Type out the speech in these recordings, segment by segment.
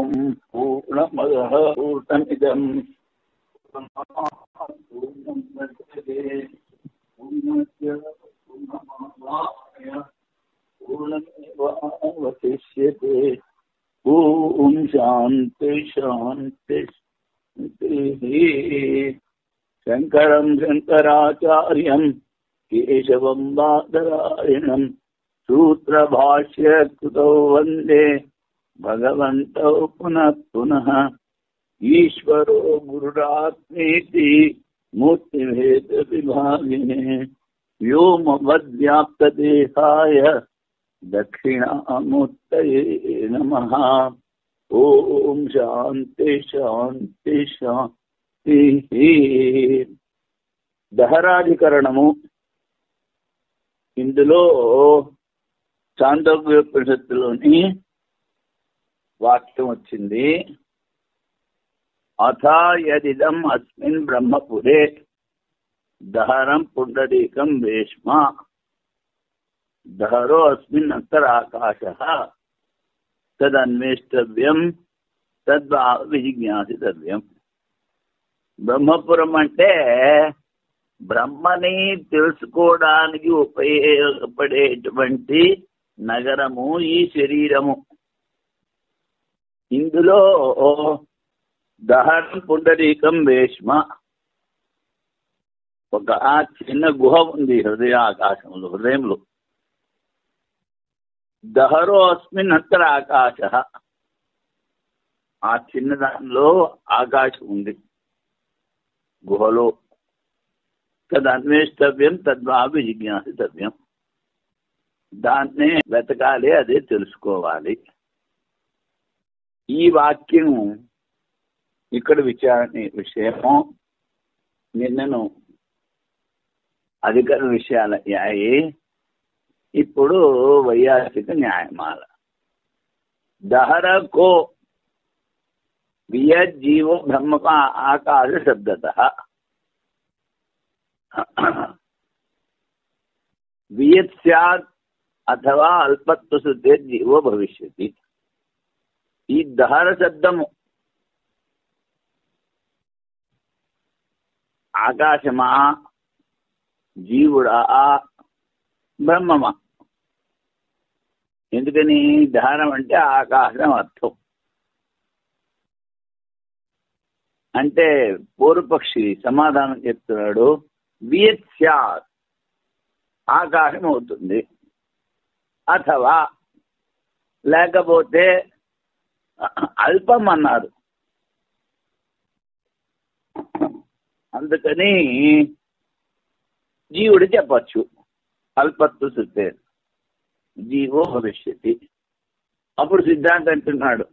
ఓం పూర్ణమదః పూర్ణమిదం పూర్ణముదచ్యతే పూర్ణస్య పూర్ణమాదాయ పూర్ణమేవావశిష్యతే. ఓం శాంతి శాంతి శాంతి. శంకరం శంకరాచార్యం కేశవం బాదరాయణం సూత్రభాష్యకృతౌ వందే భగవంతౌ పునః పునః. ఈశ్వరో గురురాత్మేతి మూర్తిభేద విభాగినే వ్యోమవద్వ్యాప్తదేహాయ దక్షిణామూర్తయే నమః. ఓం శాంతి శాంతి శాంతి. దహరాధికరణము. ఇందులో చాందోగ్యోపనిషత్తులోని వాక్యం వచ్చింది. అథ యదిదం అస్మిన్ బ్రహ్మపురే దహరం పుండరీకం వేష్మ దహరో అస్మిన్ అంతరాకాశః తదన్వేష్టవ్యం తద్విజిజ్ఞాసితవ్యం. బ్రహ్మపురం అంటే బ్రహ్మని తెలుసుకోవడానికి ఉపయోగపడేటువంటి నగరము ఈ శరీరము. ఇందులో దహరం పుండరీకం వేష్మ, ఒక చిన్న గుహ ఉంది హృదయాకాశంలో, హృదయంలో. దహరో అస్మిన్ అంతరాకాశః, ఆ చిన్న దానిలో ఆకాశం ఉంది గుహలో. తదన్వేష్టవ్యం తద్వావి జిజ్ఞాసితవ్యం, దాన్నే వెతకాలి, అదే తెలుసుకోవాలి. ఈ వాక్యం ఇక్కడ విషయము నిన్నను అధికార విషయాలు అయ్యాయి. ఇప్పుడు వైయాసిక న్యాయమాల. దహరకో వియజ్జీవో బ్రహ్మ ఆకాశ శబ్దతః. వియత్ స్యాత్ అథవా అల్పత్వ శుద్ధే జీవో భవిష్యతి. ఈ దహర శబ్దము ఆకాశమా, జీవుడా, బ్రహ్మమా? ఎందుకని? దహరం అంటే ఆకాశం అర్థం. అంటే పూర్వపక్షి సమాధానం చెప్తున్నాడు, వియత్ స్యాత్ ఆకాశం అవుతుంది, అథవా లేకపోతే అల్పం అన్నారు. అందుకని జీవుడు చెప్పచ్చు అల్పత్వ శుద్ధే జీవో భవిష్యతి. అప్పుడు సిద్ధాంతం అంటున్నాడు,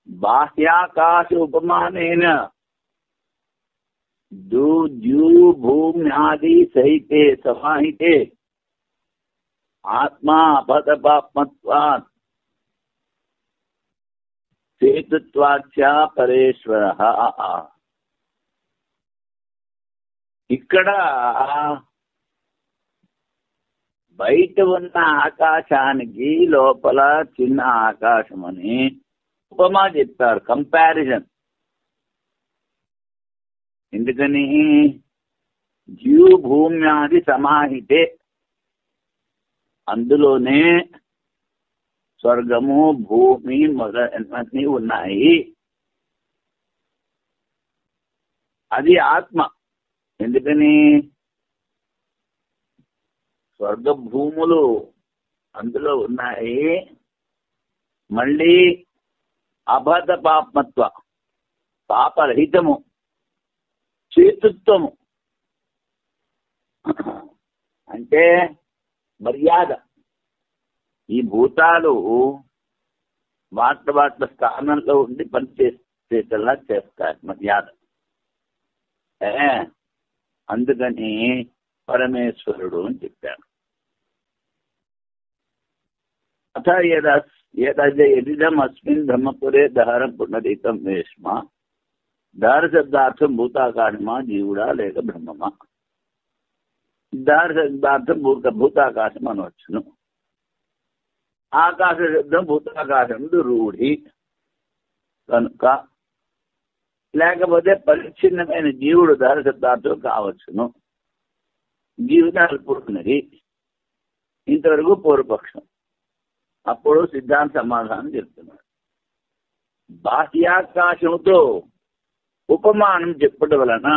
బాహ్యాకాశ ఉపమానేన భూమ్యాది సహితే సమాహితే ఆత్మా అపతపాత్మత్వాత్ సేతుత్వాచ పరేశ్వరః. ఇక్కడ బయట ఉన్న ఆకాశానికి లోపల చిన్న ఆకాశం అని ఉపమా చెప్తారు, కంపారిజన్. ఎందుకని? భూమ్యాది సమాహితే, అందులోనే స్వర్గము, భూమి మొదలన్నీ ఉన్నాయి. అది ఆత్మ. ఎందుకని? స్వర్గ భూములు అందులో ఉన్నాయి. మళ్ళీ అబద్ధ పాపమత్వ, పాపరహితము, చేతుత్వము అంటే మర్యాద. ఈ భూతాలు వాట్ల స్థానంలో ఉండి పనిచేసేలా చేస్తారు, మర్యాద. అందుకని పరమేశ్వరుడు అని చెప్పాడు. అథ యదిదం అస్మిన్ బ్రహ్మపురే దహరం పునరీకం వేష్మ. దహర శబ్దార్థం భూతాకాశమా, జీవుడా లేక బ్రహ్మమా? దహర శబ్దార్థం భూతాకాశం అనవచ్చును. ఆకాశ శబ్దం భూతాకాశం రూఢి. కనుక, లేకపోతే పరిచ్ఛిన్నమైన జీవుడు ధారసత్వార్థులు కావచ్చును. జీవితాలు పుట్టినది. ఇంతవరకు పూర్వపక్షం. అప్పుడు సిద్ధాంత సమాధానం చెప్తున్నాడు. బాహ్యాకాశంతో ఉపమానం చెప్పడం వలన,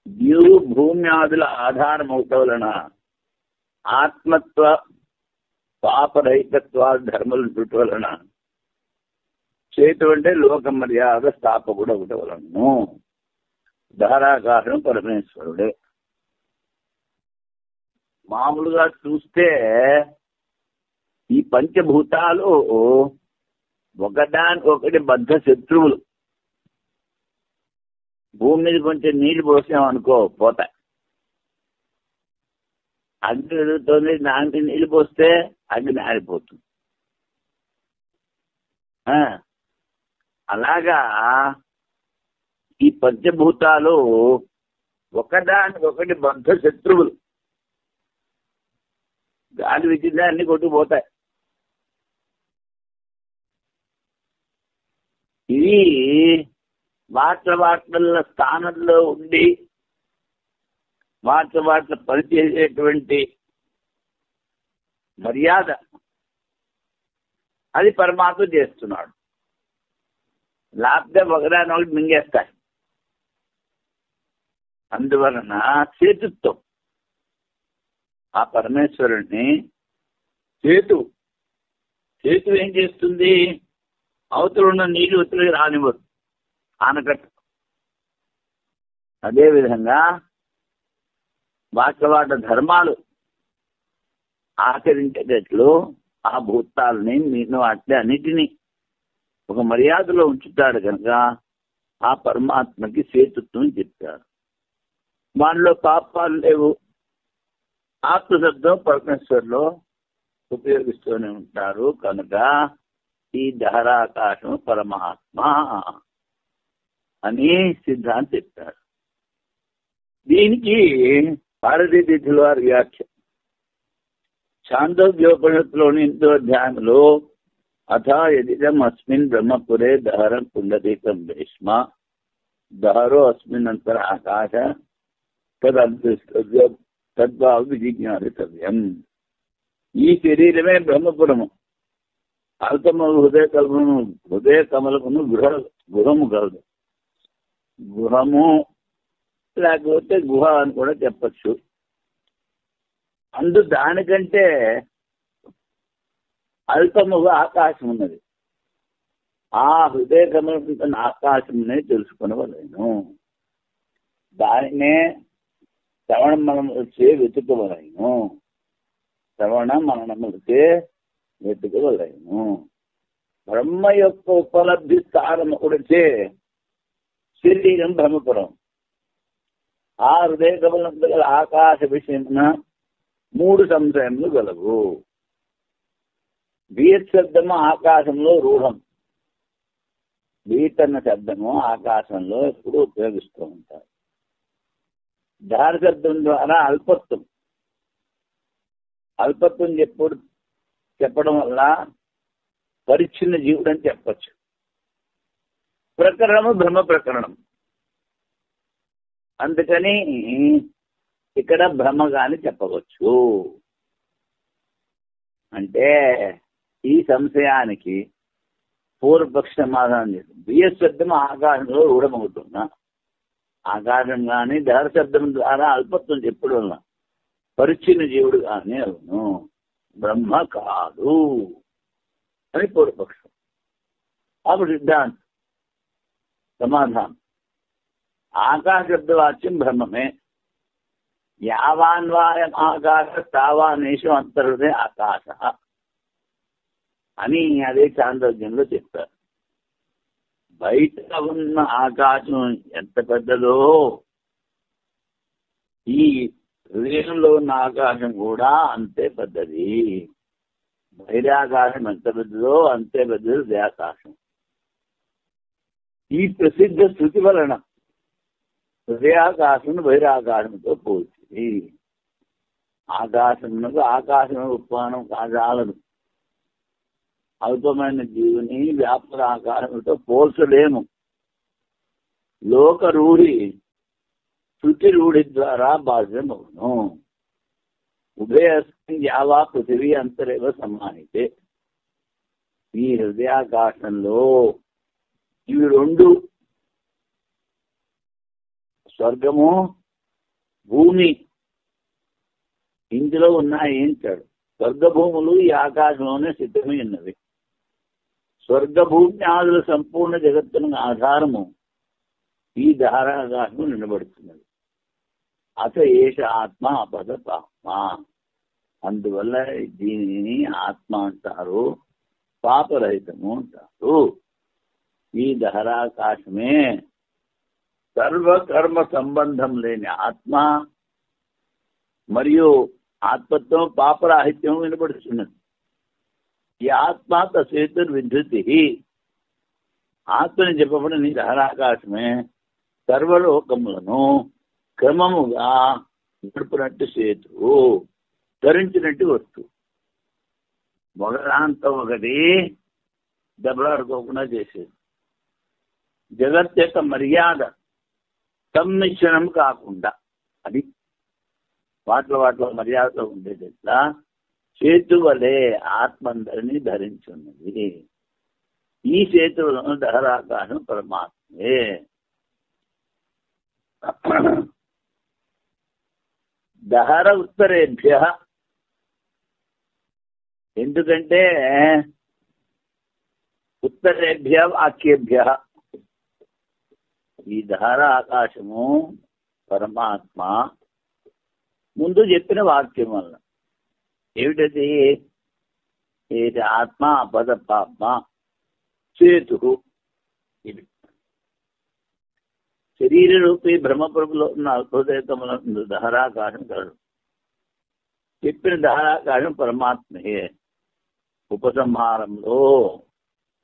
జీవు భూమ్యాదుల ఆధారమవుట వలన ఆత్మత్వ పాపరహితత్వ ధర్మలు చుట్ట వలన చేతు అంటే లోక మర్యాద స్థాపకుడు ఒకటి వలన ధారాకాశం పరమేశ్వరుడే. మామూలుగా చూస్తే ఈ పంచభూతాలు ఒకదానికొకటి బద్ధ శత్రువులు. భూమి మీద కొంచెం నీళ్లు పోసామనుకో పోతాయి. అగ్ని ఎదుగుతుంది, దానికి నీళ్లు పోస్తే అగ్ని ఆరిపోతుంది. అలాగా ఈ పంచభూతాలు ఒకదానికొకటి బద్ధ శత్రువులు. గాలి విద్యుత్ అన్ని కొట్టుకుపోతాయి. ఇవి వాట్ల స్థానంలో ఉండి వాట్ల పనిచేసేటువంటి మర్యాద అది పరమాత్మ చేస్తున్నాడు. లేకపోతే ఒకదాని ఒకటి మింగేస్తాయి. అందువలన చేతుత్వం ఆ పరమేశ్వరుణ్ణి చేతు ఏం చేస్తుంది? అవతల ఉన్న నీళ్లు ఉత్తరకి రానివ్వదు, ఆనకట్ట. అదేవిధంగా వాటి ధర్మాలు ఆచరించేటట్లు ఆ భూతాలని నేను వాటి అన్నిటినీ ఒక మర్యాదలో ఉంచుతాడు కనుక ఆ పరమాత్మకి సేతుత్వం చెప్పారు. వాళ్ళలో పాపాలు లేవు. ఆత్మశబ్దం పరమేశ్వరులో ఉపయోగిస్తూనే ఉంటారు కనుక ఈ ధారాకాశం పరమాత్మ అని సిద్ధాంతం చెప్పారు. దీనికి భారతీయ వారి వ్యాఖ్య ఛాందోగ్యోపనిషత్తులోని 8వ అధ్యాయంలో అథ యదిదం అస్మిన్ బ్రహ్మపురే దహరం పుండరీకం భీష్మ దహరో అస్మిన్ అంతర ఆకాశ తదద్భుతం తద్భావ విజిజ్ఞాసితవ్యం. ఈ శరీరమే బ్రహ్మపురము. అల్పము హృదయ కమలమును గృహము కలదు. గృహము లేకపోతే గుహ అని కూడా చెప్పచ్చు. దానికంటే అల్పముగా ఆకాశం ఉన్నది. ఆ హృదయ కమలం ఆకాశమునే తెలుసుకునవలేను. దానినే శ్రవణ మనములచే వెతుకవలేను. శ్రవణ మనములచే వెతుకవలేను. బ్రహ్మ యొక్క ఉపలబ్ధి స్థానం ఒకటిచే శరీరం బ్రహ్మపురం. ఆ హృదయ కమలం గల ఆకాశ విషయమున 3 సంశయములు గలవు. బీట్ శబ్దము ఆకాశంలో రూఢం. బీట్ అన్న శబ్దము ఆకాశంలో ఎప్పుడు ఉపయోగిస్తూ ఉంటారు. ధార శబ్దం ద్వారా అల్పత్వం చెప్పడం వల్ల పరిచ్ఛిన్న జీవుడు అని చెప్పచ్చు. ప్రకరణము బ్రహ్మ ప్రకరణం. అందుకని ఇక్కడ బ్రహ్మగాని చెప్పవచ్చు. అంటే ఈ సంశయానికి పూర్వపక్ష సమాధానం చేస్తుంది. బిఎస్ శబ్దం ఆకాశంలో రూఢమవుతున్నా ఆకాశం కానీ ధర శబ్దం ద్వారా అల్పత్వం చెప్పడం వల్ల పరిచ్ఛిన్న జీవుడు కానీ అవును, బ్రహ్మ కాదు అని పూర్వపక్షం. అప్పుడు సిద్ధాంతం సమాధానం ఆకాశ శబ్దవాచ్యం బ్రహ్మమే. యావాన్వాయం ఆకాశ తావానేషు అంతర్హృదే ఆకాశ అని అదే చాంద్రోగ్యంలో చెప్పారు. బయట ఉన్న ఆకాశం ఎంత పెద్దదో ఈ హృదయంలో ఉన్న ఆకాశం కూడా అంతే పెద్దది. బహిరాకాశం ఎంత పెద్దదో అంతే పెద్దది హృదయాకాశం. ఈ ప్రసిద్ధ శృతి వలన హృదయాకాశం బహిరాకాశంతో పోల్చింది. ఆకాశమునకు ఆకాశం ఉత్పానం కాజాలదు. అల్పమైన జీవుని వ్యాపక ఆకారంతో పోల్చలేము. లోక రూఢి శృతి రూఢి ద్వారా బాధ్యమవును. ఉభయస్మిన్ యావా పృథివీ అంతరేవ సమాహితే. ఈ హృదయాకాశంలో ఇవి రెండు, స్వర్గము భూమి, ఇందులో ఉన్నాయి అంటాడు. స్వర్గభూములు ఈ ఆకాశంలోనే సిద్ధమై ఉన్నవి. స్వర్గభూమి ఆదుల సంపూర్ణ జగత్తును ఆధారము ఈ ధారాకాశము నిలబడుతున్నది. అత ఏష ఆత్మ అపద పాప. అందువల్ల దీనిని ఆత్మ అంటారు, పాపరహితము అంటారు. ఈ ధారాకాశమే సర్వకర్మ సంబంధం లేని ఆత్మ మరియు ఆత్మతో పాపరాహిత్యం వినపడుతున్నది. ఈ ఆత్మ తసేతుర్విధృతి. ఆత్మని చెప్పబడిన ఈ ధారాకాశమే సర్వలోకములను క్రమముగా నడుపునట్టు సేతువు, ధరించినట్టు వస్తువు. మొదలాంతో ఒకటి దెబ్బలాడుకోకుండా చేసేది. జగత్ యొక్క మర్యాద సమ్మిశ్రణం కాకుండా అది వాటిలో మర్యాదలో ఉండేది. ఎట్లా? సేతువలే ఆత్మందరినీ ధరించున్నది. ఈ సేతువులను దహరాకాశం పరమాత్మే. దహర ఉత్తరేభ్య. ఎందుకంటే ఉత్తరేభ్య వాక్యేభ్య. ఈ దహర ఆకాశము పరమాత్మ ముందు చెప్పిన వాక్యం వల్ల ఏమిటది? ఏది ఆత్మ అపద పాప సేతు. ఇది శరీర రూపీ బ్రహ్మప్రభులో ఉన్న హృదయతముల దహరాకాశం కలడు. చెప్పిన దహరాకాశం పరమాత్మయే. ఉపసంహారంలో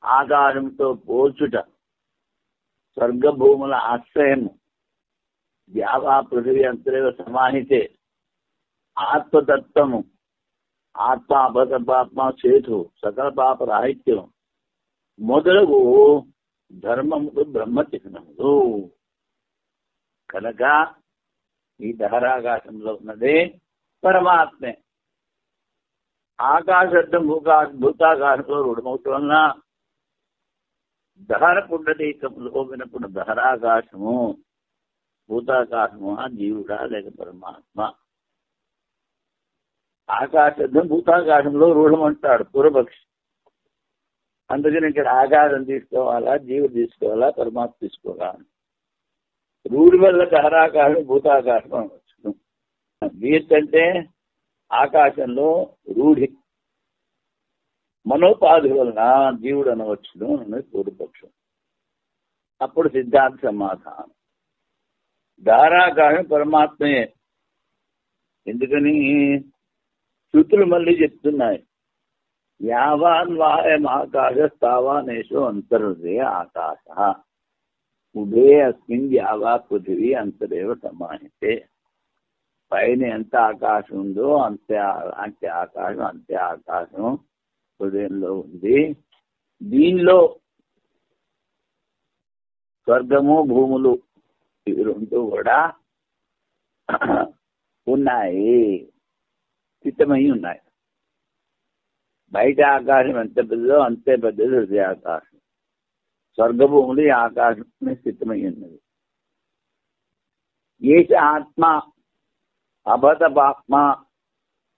ఆకాశంతో పోల్చుట, స్వర్గభూముల ఆశ్రయము, ద్యావా పృథివీ అంతరేవ సమాహితే, ఆత్మతత్వము, ఆత్మ అపద పాప సేతు, సకల పాప రాహిత్యం మొదలగు ధర్మములు బ్రహ్మచిహ్నములు. కనుక ఈ దహరాకాశంలో ఉన్నదే పరమాత్మే. ఆకాశం భూతాకాశంలో రుణమవుతు వలన దహర పుండరీకంలో వినప్పుడు దహరాకాశము భూతాకాశము జీవుడా లేక పరమాత్మ. ఆకాశం భూతాకాశంలో రూఢమంటాడు పూర్వపక్షి. అందుకని ఇక్కడ ఆకాశం తీసుకోవాలా, జీవుడు తీసుకోవాలా, పరమాత్మ తీసుకోవాలా? రూఢి వల్ల దహరాకాశం భూతాకాశం అనవచ్చు. గీత్ అంటే ఆకాశంలో రూఢి, మనోపాధి వలన జీవుడు అనవచ్చును అన్నది పూర్వపక్షం. అప్పుడు సిద్ధాంత సమాధానం. ధారాకాశం పరమాత్మయే. ఎందుకని? శృతులు మళ్ళీ చెప్తున్నాయి. యావాన్ వాయం ఆకాశ స్థావానేషు అంతర్హృదయ ఆకాశ ఉభే అస్మిన్ యావా పృథివీ అంతరేవ సమాహితే. పైన ఎంత ఆకాశం ఉందో అంతే ఆకాశం హృదయంలో ఉంది. దీనిలో స్వర్గము భూములు ఇవి రెండు కూడా ఉన్నాయి, స్థితమై ఉన్నాయి. బయట ఆకాశం ఎంత పెద్దదో అంతే పెద్దది హృదయాకాశం. స్వర్గభూములు ఈ ఆకాశం స్థితమై ఉన్నది. ఏష ఆత్మ అబత పాప్మ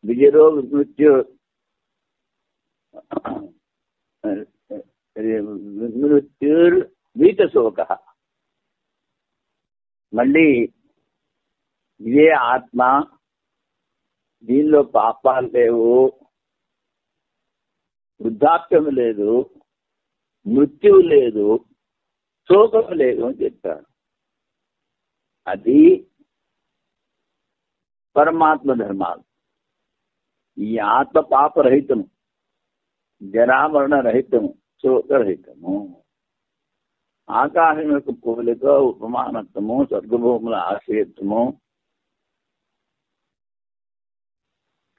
విజరో మృత్యు మృత్యుర్వీతశోక. మళ్ళీ ఇదే ఆత్మ, దీనిలో పాపాలు లేవు, వృద్ధాప్యం లేదు, మృత్యువు లేదు, శోకం లేదు అని చెప్పారు. అది పరమాత్మ ధర్మాలు. ఈ ఆత్మ పాపరహితము, జరామరణ రహితము, శోకరహితము. ఆకాశం యొక్క పోలిక, ఉపమానత్వము, స్వర్గభూముల ఆశ్రయత్వము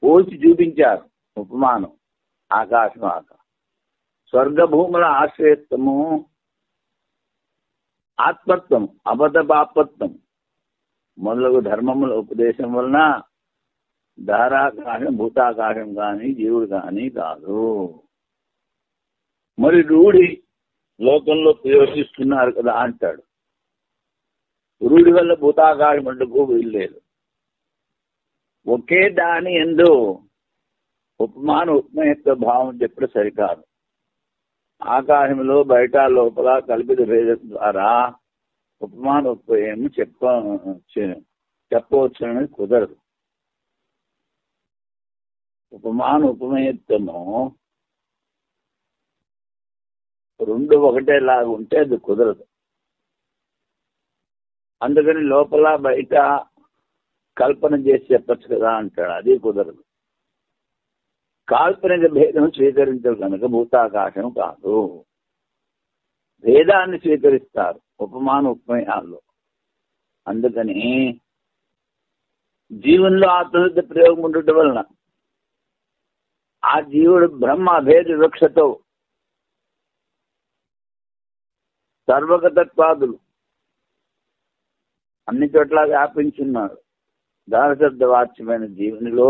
పోల్చి చూపించారు. ఉపమానం ఆకాశం స్వర్గభూముల ఆశ్రయత్వము, ఆత్మత్వం, అబద్ధపాపత్వం మొదలగు ధర్మముల ఉపదేశం వలన ధారాకాశం భూతాకాశం కానీ జీవుడు కానీ కాదు. మరి రూఢి లోకంలో ప్రయోగిస్తున్నారు కదా అంటాడు. రూఢి వల్ల భూతాకాశం అంటూ వీల్లేదు. ఒకే దాని యందు ఉపమాన ఉపమేయత్వ భావం చెప్పడం సరికాదు. ఆకాశంలో బయట లోపల కల్పిత భేదం ద్వారా ఉపమాన ఉపమేయం చెప్పవచ్చునని కుదరదు. ఉపమాన ఉపమేయత్వము రెండు ఒకటేలాగా ఉంటే అది కుదరదు. అందుకని లోపల బయట కల్పన చేసి చెప్పచ్చు కదా అంటాడు. అది కుదరదు. కాల్పనిక భేదం స్వీకరించరు కనుక భూతాకాశం కాదు. భేదాన్ని స్వీకరిస్తారు ఉపమాన ఉపమేయాల్లో. అందుకని జీవుల్లో ఆత్మశుద్ధి ప్రయోగం ఉండటం వలన ఆ జీవుడు బ్రహ్మ అభేద వివక్షతో సర్వగతత్వాదులు అన్ని చోట్ల వ్యాపించున్నాడు. దానశబ్ద వాచ్యమైన జీవునిలో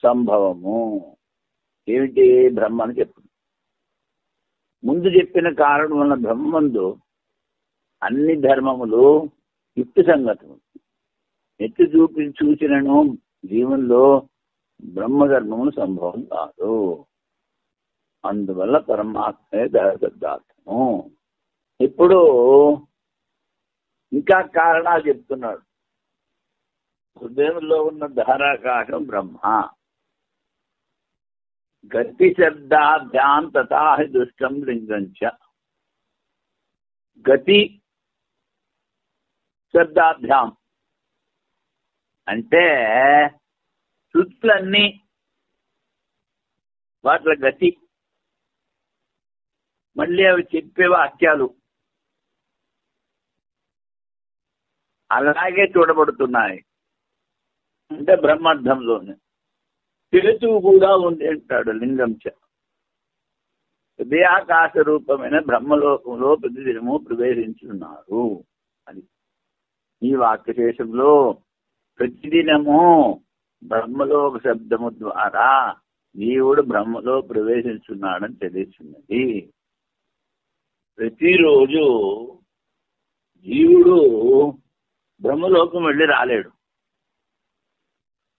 సంభవము ఏమిటి? బ్రహ్మ అని చెప్తుంది. ముందు చెప్పిన కారణం వలన బ్రహ్మందు అన్ని ధర్మములు యుక్తి సంగతము. ఎత్తి చూసినను జీవుల్లో బ్రహ్మధర్మములు సంభవం కాదు. అందువల్ల పరమాత్మే దశబ్దార్థము. ఇప్పుడు ఇంకా కారణాలు చెప్తున్నాడు. హృదయంలో ఉన్న ధారాకాశం బ్రహ్మ. గతి శబ్దాభ్యాం తథా హి దుష్టం లింగంచ. గతి శబ్దాభ్యాం అంటే శృతులన్నీ వాటి గతి, మళ్ళీ అవి చెప్పే వాక్యాలు అలాగే చూడబడుతున్నాయి. అంటే బ్రహ్మార్థంలోనే హేతువు కూడా ఉంది అంటాడు లింగంచ. హృదయాకాశ రూపమైన బ్రహ్మలోకంలో ప్రతిదినము ప్రవేశించున్నారు అని ఈ వాక్యశేషంలో ప్రతిదినము బ్రహ్మలోక శబ్దము ద్వారా జీవుడు బ్రహ్మలో ప్రవేశించున్నాడని తెలుస్తున్నది. ప్రతిరోజు జీవుడు బ్రహ్మలోకం వెళ్ళి రాలేడు.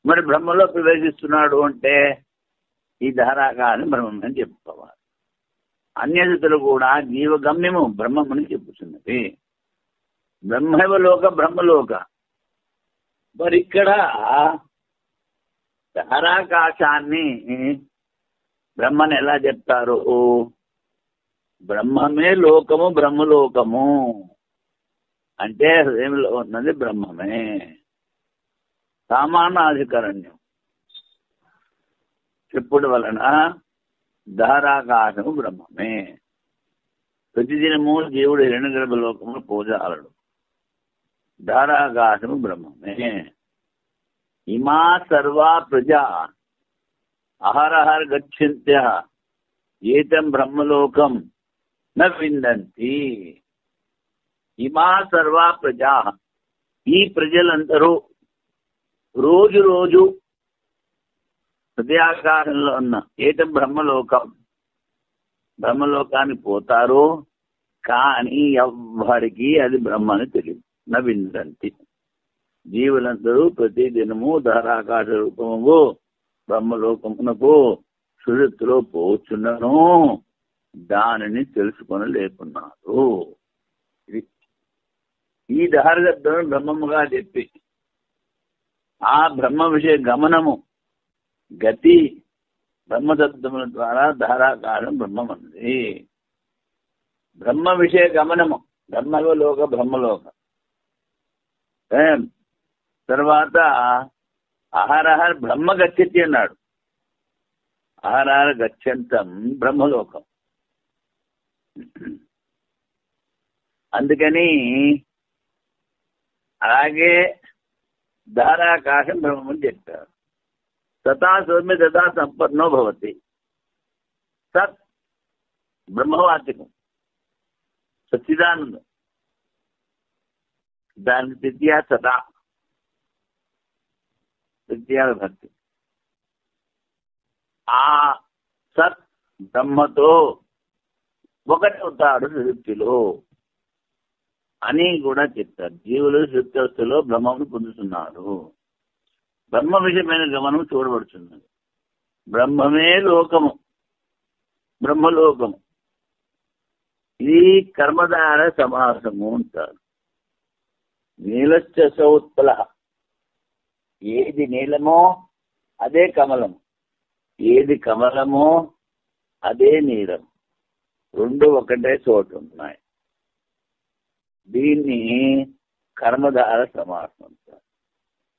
మరి బ్రహ్మలో ప్రవేశిస్తున్నాడు అంటే ఈ ధారాకాన్ని బ్రహ్మమని చెప్పుకోవాలి. అన్యతలు కూడా జీవగమ్యము బ్రహ్మమని చెప్పుతున్నది. బ్రహ్మలోక బ్రహ్మలోక. మరి ఇక్కడ ధారాకాశాన్ని బ్రహ్మని ఎలా చెప్తారు? బ్రహ్మమే లోకము, బ్రహ్మలోకము అంటే హృదయంలో ఉన్నది బ్రహ్మమే. సామానాధికరణ్యం చెప్పుడు వలన ధారాకాశము బ్రహ్మమే. ప్రతిదినము జీవుడు హిరణ్యగర్భ లోకములు పూజాలడు. ధారాకాశము బ్రహ్మమే. ఇమా సర్వా ప్రజా అహరహర గచ్చంత్య ఏతం బ్రహ్మలోకం న విందంతి. ఇమా సర్వా ప్రజా, ఈ ప్రజలందరూ రోజు రోజు హృదయాకాశంలో ఉన్న ఏతం బ్రహ్మలోకం, బ్రహ్మలోకానికి పోతారు. కానీ ఎవ్వరికి అది బ్రహ్మని తెలియదు. న విందంతి. జీవులందరూ ప్రతిదినము ధారాకాశ రూపము బ్రహ్మలోకమునకు సుషుప్తిలో పోచున్నను దానిని తెలుసుకొనలేకున్నారు. ఈ ధారశబ్దం బ్రహ్మముగా చెప్పి ఆ బ్రహ్మ విషయ గమనము గతి బ్రహ్మశబ్దముల ద్వారా ధారాకాశం బ్రహ్మమన్నది. బ్రహ్మ విషయ గమనము బ్రహ్మలోక బ్రహ్మలోక. తర్వాత అహరహర బ్రహ్మ గచ్చతి అన్నాడు. అహరహర గచ్చంతం బ్రహ్మలోకం. అందుకని అలాగే ధారాకాశం బ్రహ్మని చెప్పారు. తథా సౌమ్య తథా సంపన్నో భవతి. సత్ బ్రహ్మవాచకం, సచ్చిదానందం. దానికి తృతీయ సదా, తృతీయ భక్తి. ఆ సత్ బ్రహ్మతో ఒకటవుతాడు సృష్టిలో అని కూడా చెప్తారు. జీవులు సృష్టిలో బ్రహ్మను పొందుతున్నారు. బ్రహ్మ విషయమైన గమనం చూడబడుతున్నది. బ్రహ్మమే లోకము, బ్రహ్మలోకము. ఇది కర్మధార సమాసము అంటారు. నీలశ్చ సౌత్పల, ఏది నీలమో అదే కమలము, ఏది కమలమో అదే నీలం, రెండు ఒకటే చోటు ఉన్నాయి. దీన్ని కర్మధార సమాసం అంటారు.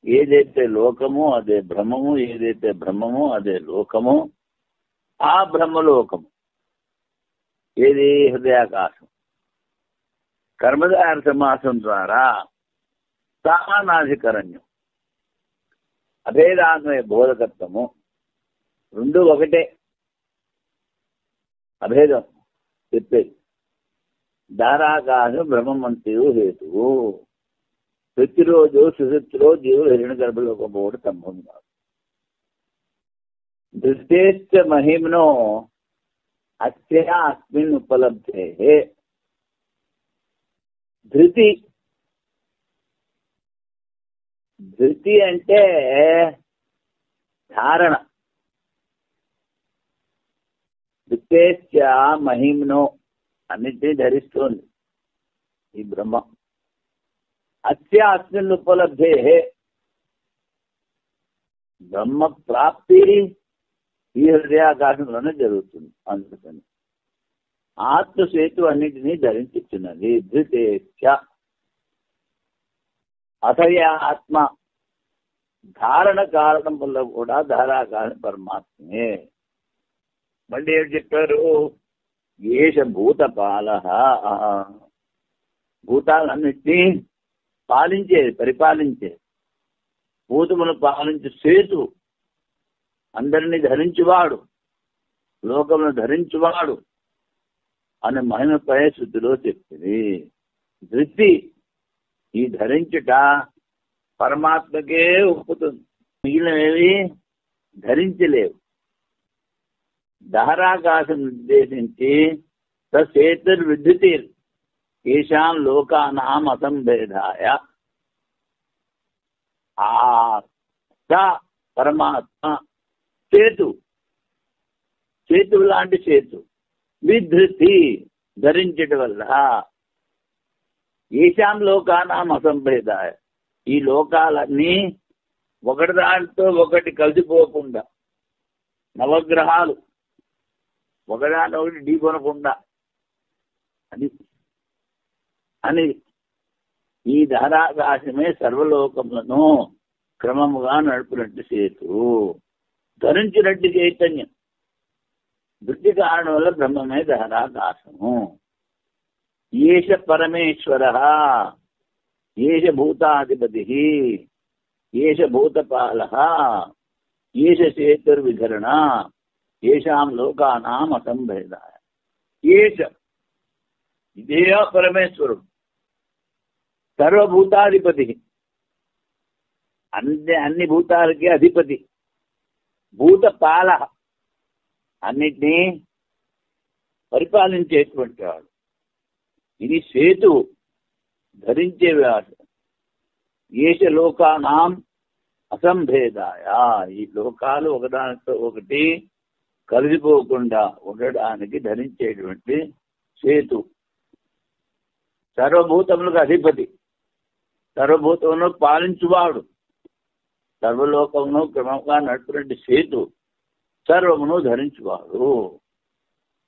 ఏదైతే లోకము అదే బ్రహ్మము, ఏదైతే బ్రహ్మము అదే లోకము. ఆ బ్రహ్మలోకము ఏది? హృదయాకాశం. కర్మధార సమాసం ద్వారా సమానాధికరణ్యం, అభేదాన్వయ బోధకత్వము, రెండు ఒకటే. అభేదం చెప్పేది. ధారాకాశం బ్రహ్మమంతయు హేతువు. ప్రతిరోజు సుశక్తిలో జీవులు హిరణ గర్భలోకం పోవడం సంభవం కాదు. దృష్టేశ్చ మహిమ్నో అస్య అస్మిన్ ఉపలబ్ధే. ధృతి, ధృతి అంటే ధారణ. దృష్టేశ్చ మహిమ్నో, అన్నిటినీ ధరిస్తోంది ఈ బ్రహ్మ. అస్య అస్మిన్ ఉపలబ్ధే, బ్రహ్మ ప్రాప్తి ఈ హృదయాకాశంలోనే జరుగుతుంది. అందుకని ఆత్మసేతు అన్నిటినీ ధరించుతున్నది. ధృతేశ్చ అసయ ఆత్మ ధారణ కారణం వల్ల కూడా ధారాకాశం పరమాత్మే. మళ్ళీ ఏం చెప్పారు? ఏష భూతపాల, భూతాలన్నిటినీ పాలించేది, పరిపాలించేది. భూతమును పాలించే సేతు, అందరినీ ధరించువాడు, లోకమును ధరించువాడు అని మహిమపై శృతిలో చెప్పింది. ధృతి, ఈ ధరించుట పరమాత్మకే ఒప్పుతుంది, మిగిలినవి ధరించలేవు. ధారాకాశం నిర్దేశించి తేతుర్విద్యుతి ఏషాం లోకానాం అసంభేదాయ. ఆ పరమాత్మ సేతు, సేతు లాంటి సేతు. విధృతి, ధరించడం వల్ల ఏషాం లోకానాం అసంభేదాయ, ఈ లోకాలన్నీ ఒకటి దానితో ఒకటి కలిసిపోకుండా, నవగ్రహాలు ఒకదాని ఒకటి ఢీకొనకుండా అని ఈ ధారాకాశమే సర్వలోకములను క్రమముగా నడుపునట్టు సేతు, ధరించినట్టు చైతన్యం. వృత్తి కారణం వల్ల బ్రహ్మమే ధారాకాశము. ఏష పరమేశ్వర, ఏష భూతాధిపతి, ఏష భూతపాల, ఏష సేతుర్విధరణ, ఏషాం లోకానాం అసంభేదాయ. ఏష, ఇదే పరమేశ్వరుడు, సర్వభూతాధిపతి, అన్ని భూతాలకి అధిపతి. భూతపాల, అన్నిటినీ పరిపాలించేటువంటి వాడు. ఇది సేతు, ధరించేవాడు. ఏష లోకానాం అసంభేదాయ, ఈ లోకాలు ఒకదానితో ఒకటి కలిసిపోకుండా ఉండడానికి ధరించేటువంటి సేతు. సర్వభూతములకు అధిపతి, సర్వభూతమును పాలించువాడు, సర్వలోకమును క్రమంగా నడుపునటువంటి సేతు, సర్వమును ధరించువాడు.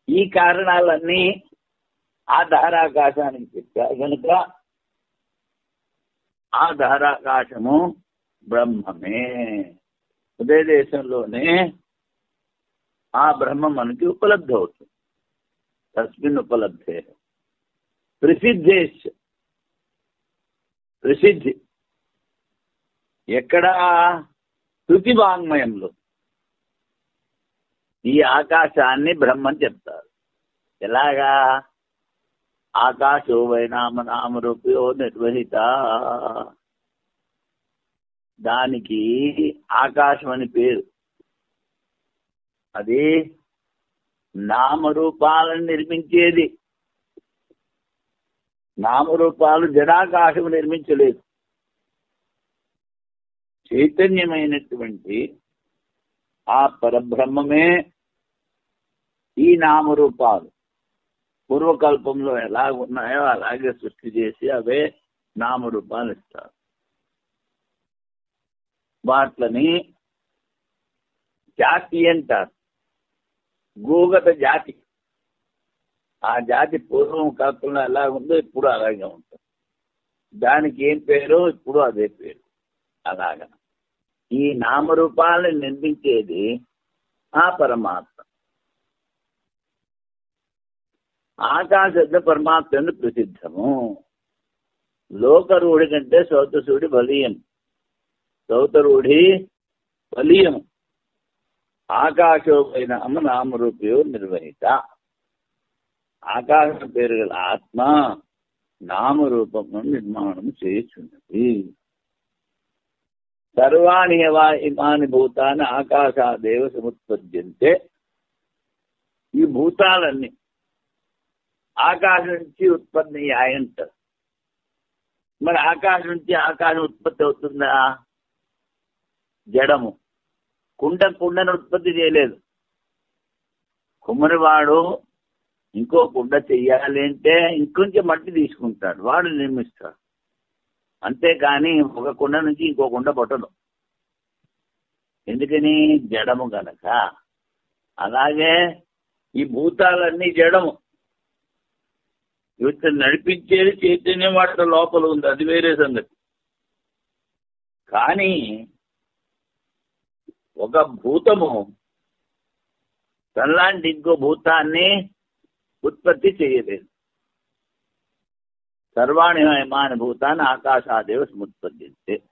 ఈ కారణాలన్నీ ఆ ధారాకాశానికి చెప్పారు కనుక ఆ ధారాకాశము బ్రహ్మమే. ఉదయ దేశంలోనే ఆ బ్రహ్మ మనకి ఉపలబ్ధి అవుతుంది. తస్మిన్ ఉపలబ్ధే. ప్రసిద్ధేశ్, ప్రసిద్ధి ఎక్కడ? శృతి వాంగ్మయంలో ఈ ఆకాశాన్ని బ్రహ్మని చెప్తారు. ఎలాగా? ఆకాశో వై నామరూపయో నిర్వహిత. దానికి ఆకాశం అని పేరు. అది నామరూపాలను నిర్మించేది. నామరూపాలు జడాకాశం నిర్మించలేదు. చైతన్యమైనటువంటి ఆ పరబ్రహ్మమే ఈ నామరూపాలు పూర్వకల్పంలో ఎలా ఉన్నాయో అలాగే సృష్టి చేసి అవే నామరూపాలు ఇస్తారు. వాట్లని జాతి అంటారు. గోగత జాతి. ఆ జాతి పూర్వం కల్పంలో ఎలా ఉందో ఇప్పుడు అలాగే ఉంటుంది. దానికి ఏం పేరు ఇప్పుడు అదే పేరు. అలాగా ఈ నామరూపాలను నిర్మించేది ఆ పరమాత్మ. ఆకాశ పరమాత్మ ప్రసిద్ధము. లోకరూఢి కంటే సౌతసూడి బలీయం. సౌతరూఢి బలీయం. ఆకాశోపైన నామరూపయో నిర్వహిత. ఆకాశం పేరు గల ఆత్మ నామరూపమును నిర్మాణం చేస్తున్నది. సర్వాణి ఇమాని భూతాన్ని ఆకాశాదేవ సముత్పద్యంతే. ఈ భూతాలన్నీ ఆకాశం నుంచి ఉత్పత్తి అయ్యాయంటారు. మరి ఆకాశం నుంచి ఆకాశం ఉత్పత్తి అవుతుందా? జడము. కుండను ఉత్పత్తి చేయలేదు. కుమ్మరివాడు ఇంకో కుండ చెయ్యాలి అంటే ఇంకొంచెం మట్టి తీసుకుంటాడు, వాడు నిర్మిస్తాడు. అంతేకాని ఒక కుండ నుంచి ఇంకో కుండ పట్టదు. ఎందుకని? జడము గనక. అలాగే ఈ భూతాలన్నీ జడము. వీటిని నడిపించేది చైతన్యం వాటి లోపల ఉంది, అది వేరే సంగతి. కానీ ఒక భూతము తనలాంటి ఇంకో భూతాన్ని ఉత్పత్తి చేయలేదు. సర్వాణి ఇమాని భూతాన్ని ఆకాశాదేవ సముత్పద్యంతే.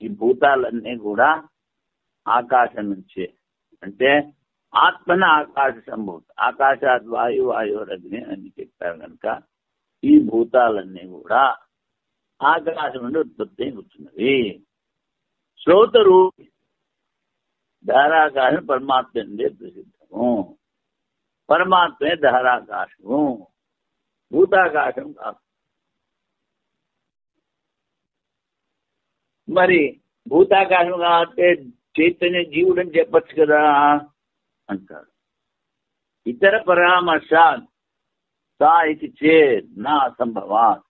ఈ భూతాలన్నీ కూడా ఆకాశం నుంచే. అంటే ఆత్మన ఆకాశ సంభూత. ఆకాశాద్ వాయు, వాయురగ్ని అని చెప్పారు కనుక ఈ భూతాలన్నీ కూడా ఆకాశం నుండి ఉత్పత్తి అవుతున్నవి. శ్రోతరు ధారాకాశం పరమాత్మ నుండే ప్రసిద్ధము. పరమాత్మే ధారాకాశము, భూతాకాశం కాదు. మరి భూతాకాశం కాబట్టి చైతన్య జీవుడు అని చెప్పచ్చు కదా అంటాడు. ఇతర పరామర్శాత్ సా ఇది చే నా అసంభవా.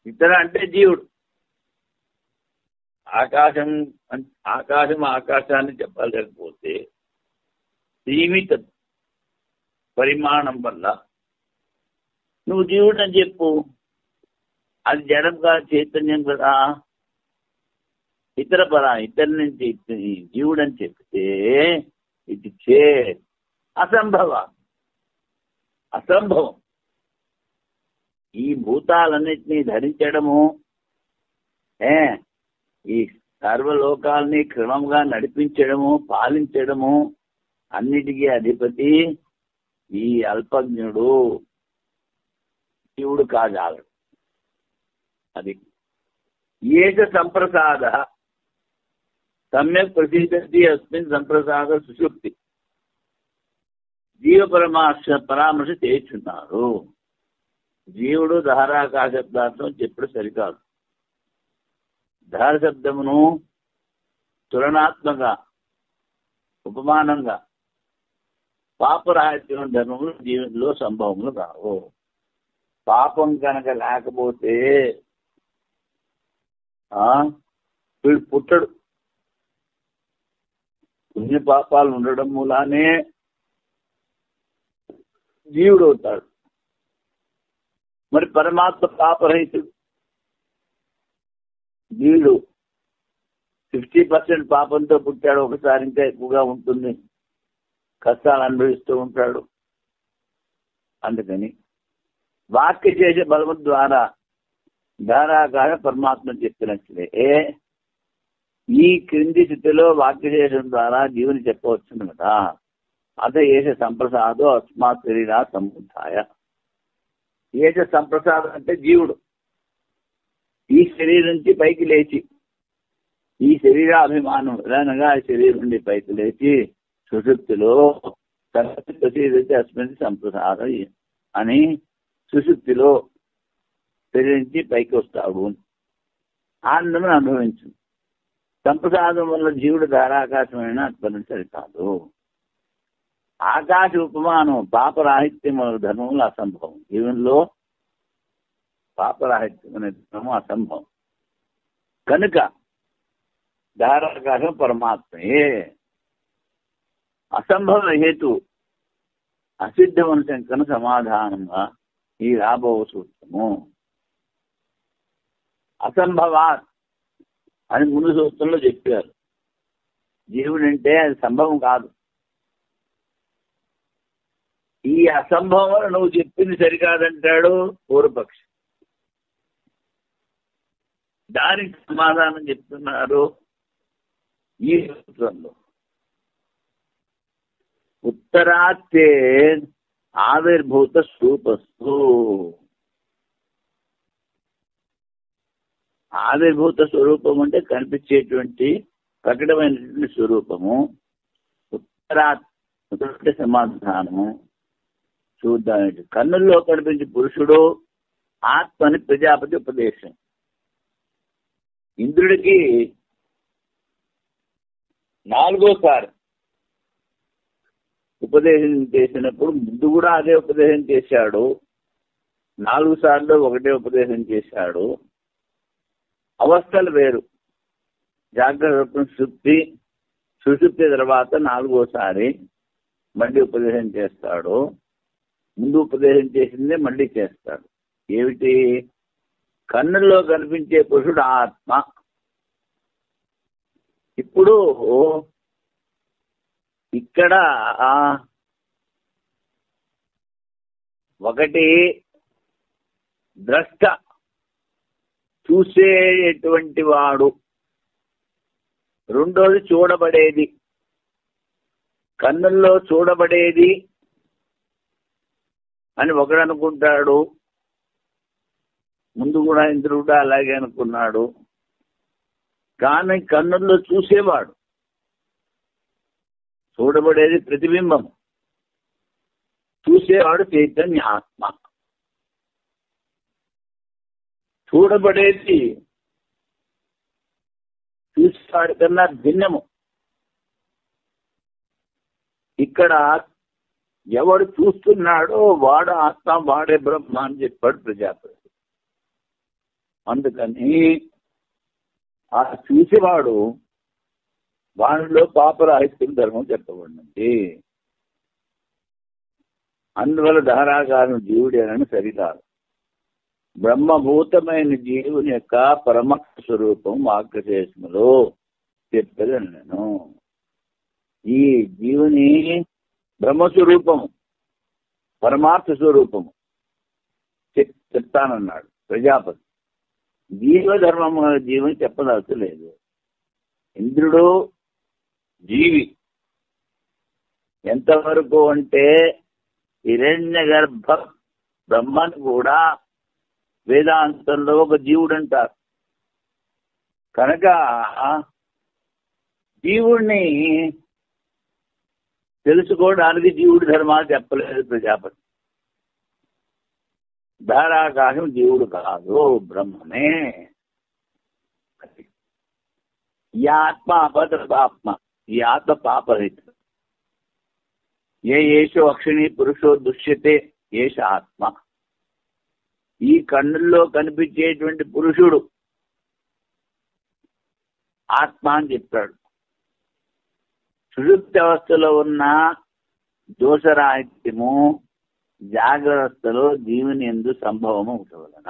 ఇతర అంటే జీవుడు. ఆకాశాన్ని చెప్పలేకపోతే సీమిత పరిమాణం వల్ల నువ్వు జీవుడు అని చెప్పు. అది జడం కాదు, చైతన్యం కదా. ఇతర నుంచి జీవుడు అని చెప్తే ఇది చే అసంభవం. ఈ భూతాలన్నిటినీ ధరించడము, ఈ సర్వలోకాలని క్రమంగా నడిపించడము, పాలించడము, అన్నిటికీ అధిపతి ఈ అల్పజ్ఞుడు, శివుడు కాజాలడు. అది ఏక సంప్రసాద సమ్యక్ ప్రసిద్ధి అస్మిన్ సంప్రసాద సుషుప్తి. జీవ పరామర్శ చేస్తున్నారు. జీవుడు ధారాకాశ శబ్దార్థం చెప్పుడు సరికాదు. ధార శబ్దమును తులనాత్మక ఉపమానంగా పాపరాహిత్యం ధర్మములు జీవితంలో సంభవములు కావు. పాపం కనుక లేకపోతే వీడు పుట్టడు. పుణ్య పాపాలు ఉండడం మూలానే జీవుడు అవుతాడు. మరి పరమాత్మ పాపరహితుడు. జీవుడు 60% పాపంతో పుట్టాడు. ఒకసారి ఇంకా ఎక్కువగా ఉంటుంది, కష్టాలు అనుభవిస్తూ ఉంటాడు. అందుకని వాక్య చేసే బలము ద్వారా ధారాకార పరమాత్మ చెప్పినట్లే ఈ క్రింది స్థితిలో వాక్య చేయడం ద్వారా జీవుని చెప్పవచ్చును కదా. అత ఏష సంప్రసాదో అస్మాత్ శరీరా సముద్ధాయ. ఏష సంప్రసాదం అంటే జీవుడు ఈ శరీరం నుంచి పైకి లేచి, ఈ శరీరాభిమానం అనగా శరీరం నుండి పైకి లేచి సుషుప్తిలో అస్మిన్ సంప్రసాదం అని సుషుప్తిలో శరీరించి పైకి వస్తాడు. ఆనందం అనుభవించు. సంప్రసాదం వల్ల జీవుడు ధారాకాశమైన అత్పరించది కాదు. ఆకాశ ఉపమానం పాపరాహిత్యం ధర్మములు అసంభవం. జీవనంలో పాపరాహిత్యం అనే ధర్మం అసంభవం కనుక ధారాకాశం పరమాత్మయే. అసంభవ హేతు అసిద్ధమైన శంకను సమాధానంగా ఈ రాబో సూత్రము. అసంభవాత్ అని ముందు సూత్రంలో చెప్పారు. జీవుడంటే అది సంభవం కాదు. ఈ అసంభవం నువ్వు చెప్పింది సరికాదంటాడు పూర్వపక్షి. దానికి సమాధానం చెప్తున్నారు ఈ సూత్రంలో. ఉత్తరాత్తే ఆవిర్భూత స్వరూపస్తు. ఆవిర్భూత స్వరూపం అంటే కనిపించేటువంటి ప్రకటమైనటువంటి స్వరూపము. ఉత్తరాత్ సమాధానము చూద్దాం. కన్నుల్లో కనిపించే పురుషుడు ఆత్మని ప్రజాపతి ఉపదేశం. ఇంద్రుడికి 4వసారి ఉపదేశం చేసినప్పుడు ముందు కూడా అదే ఉపదేశం చేశాడు. 4 సార్లు ఒకటే ఉపదేశం చేశాడు. అవస్థలు వేరు. జాగ్రత్త సుషుప్తి తర్వాత 4వసారి మళ్ళీ ఉపదేశం చేస్తాడు. ముందు ఉపదేశం చేసిందే మళ్ళీ చేస్తాడు. ఏమిటి? కన్నుల్లో కనిపించే పురుషుడు ఆత్మ. ఇప్పుడు ఇక్కడ ఒకటి ద్రష్ట, చూసేటువంటి వాడు. రెండోది చూడబడేది. కన్నుల్లో చూడబడేది అని ఒకడు అనుకుంటాడు. ముందు కూడా ఇంద్రుడు అలాగే అనుకున్నాడు. కానీ కన్నుల్లో చూసేవాడు, చూడబడేది ప్రతిబింబం, చూసేవాడు చైతన్య ఆత్మ. చూడబడేది చూసేవాడి కన్నా భిన్నము. ఇక్కడ ఎవడు చూస్తున్నాడో వాడు ఆత్మ, వాడే బ్రహ్మ అని చెప్పాడు ప్రజాపతి. అందుకని ఆ చూసేవాడు వాడిలో పాపరాహిత్యం ధర్మం చెప్పబడింది. అందువల్ల ధారాకారం జీవుడేనని సరికాదు. బ్రహ్మభూతమైన జీవుని యొక్క పరమాత్మ స్వరూపం వాక్యశేషములో చెప్పేదని నేను. ఈ జీవుని బ్రహ్మస్వరూపము, పరమార్థ స్వరూపము చెప్తానన్నాడు ప్రజాపతి. జీవధర్మము జీవుని చెప్పదలచలేదు. ఇంద్రుడు జీవి ఎంతవరకు అంటే హిరణ్య గర్భ బ్రహ్మను కూడా వేదాంతంలో ఒక జీవుడు అంటారు. కనుక జీవుణ్ణి తెలుసుకోవడానికి జీవుడి ధర్మాలు చెప్పలేదు ప్రజాపతి. ధారాకాశం జీవుడు కాదు, బ్రహ్మమే. ఈ ఆత్మ అపద్రపాత్మ, ఈ ఆత్మ పాపరహిత. ఏషో అక్షిణి పురుషో దుష్యతే ఏష ఆత్మ. ఈ కన్నుల్లో కనిపించేటువంటి పురుషుడు ఆత్మ అని చెప్పాడు. సుషుప్తి అవస్థలో ఉన్న దోషరాహిత్యము జాగ్రత్తలో జీవుని ఎందు సంభవము వలన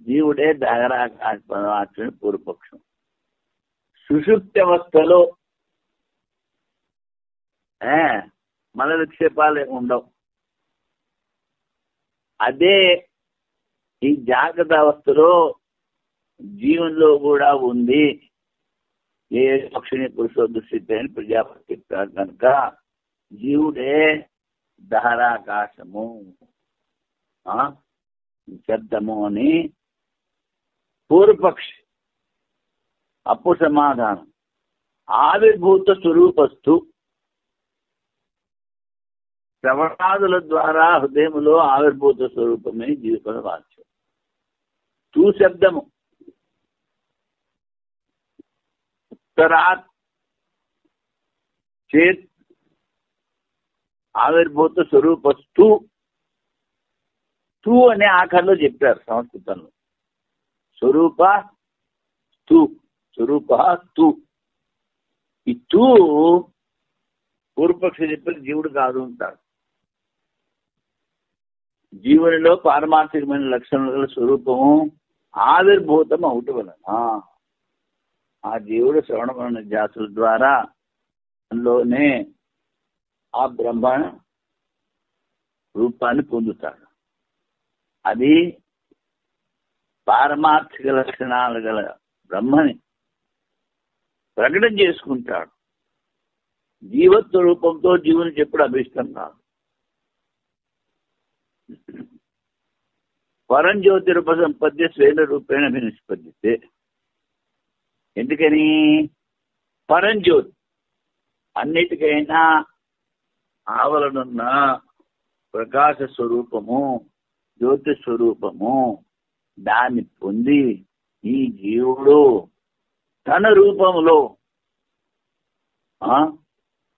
జీవుడే ధారాకాశ పూర్వపక్షం. సుషుప్తి అవస్థలో మల విక్షేపాలు ఉండవు. అదే ఈ జాగ్రత్త అవస్థలో జీవనంలో కూడా ఉంది. ఏ పక్షిని పురుషో దుష్టితే అని ప్రజాపతి చెప్తారు. కనుక జీవుడే దహరాకాశము శబ్దము అని పూర్వపక్షి. అప్పుడు సమాధానం, ఆవిర్భూత స్వరూపస్థు. శ్రవణాదుల ద్వారా హృదయములో ఆవిర్భూత స్వరూపమే జీవిత వాక్యం. తూ శబ్దము ఉత్తరాత్ చేత్ ఆవిర్భూత స్వరూపస్థు. తూ అనే ఆఖరిలో చెప్పారు సంస్కృతంలో. స్వరూప స్తు, స్వరూప స్తు. ఈ తూ పూర్వపక్షి చెప్పిన జీవుడు కాదు అంటాడు. జీవునిలో పారమార్థికమైన లక్షణాలు గల స్వరూపము ఆవిర్భూతం అవుట వలన ఆ జీవుడు శ్రవణ జాతుల ద్వారా అందులోనే ఆ బ్రహ్మ రూపాన్ని పొందుతాడు. అది పారమార్థిక లక్షణాలు గల బ్రహ్మని ప్రకటన చేసుకుంటాడు. జీవత్వ రూపంతో జీవునికి ఎప్పుడు అభిష్టం కాదు. పరంజ్యోతి రూప సంపద్య స్వేన రూపేణ నిష్పద్యతే. ఎందుకని? పరంజ్యోతి అన్నిటికైనా ఆవరణున్న ప్రకాశ స్వరూపము, జ్యోతి స్వరూపము, దాన్ని పొంది ఈ జీవుడు తన రూపములో